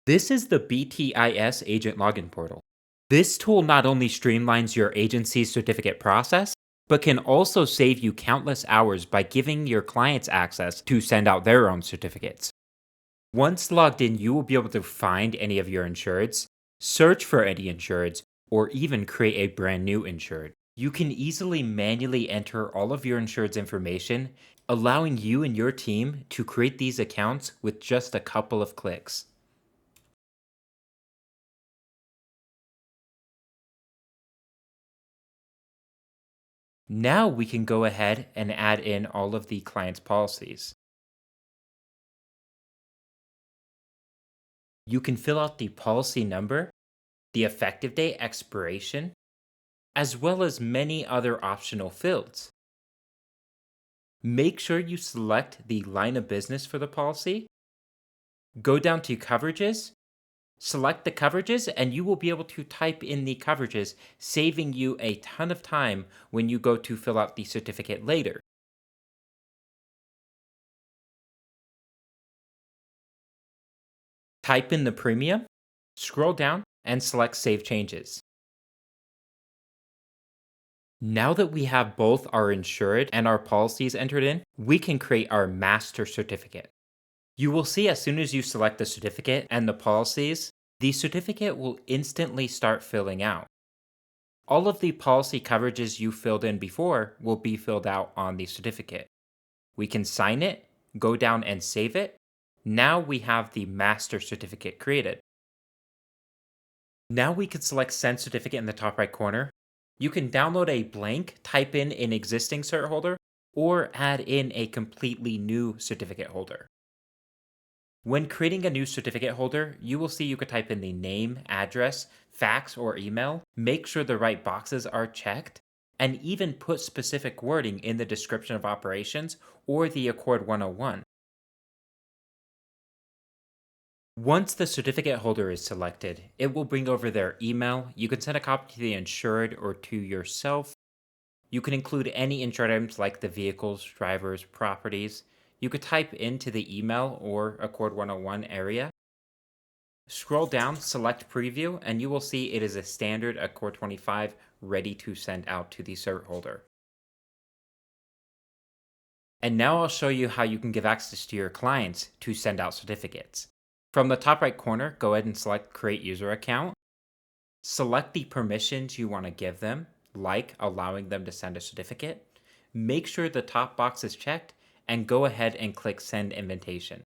This is the BTIS Agent Login Portal. This tool not only streamlines your agency's certificate process, but can also save you countless hours by giving your clients access to send out their own certificates. Once logged in, you will be able to find any of your insureds, search for any insureds, or even create a brand new insured. You can easily manually enter all of your insured's information, allowing you and your team to create these accounts with just a couple of clicks. Now we can go ahead and add in all of the client's policies. You can fill out the policy number, the effective date, expiration, as well as many other optional fields. Make sure you select the line of business for the policy, go down to coverages, select the coverages, and you will be able to type in the coverages, saving you a ton of time when you go to fill out the certificate later. Type in the premium, scroll down, and select Save Changes. Now that we have both our insured and our policies entered in, we can create our master certificate. You will see as soon as you select the certificate and the policies, the certificate will instantly start filling out. All of the policy coverages you filled in before will be filled out on the certificate. We can sign it, go down and save it. Now we have the master certificate created. Now we can select Send Certificate in the top right corner. You can download a blank, type in an existing cert holder, or add in a completely new certificate holder. When creating a new certificate holder, you will see you could type in the name, address, fax, or email, make sure the right boxes are checked, and even put specific wording in the description of operations or the Accord 101. Once the certificate holder is selected, it will bring over their email. You can send a copy to the insured or to yourself. You can include any insured items like the vehicles, drivers, properties. You could type into the email or Accord 101 area. Scroll down, select Preview, and you will see it is a standard Accord 25 ready to send out to the cert holder. And now I'll show you how you can give access to your clients to send out certificates. From the top right corner, go ahead and select Create User Account. Select the permissions you want to give them, like allowing them to send a certificate. Make sure the top box is checked, and go ahead and click Send Invitation.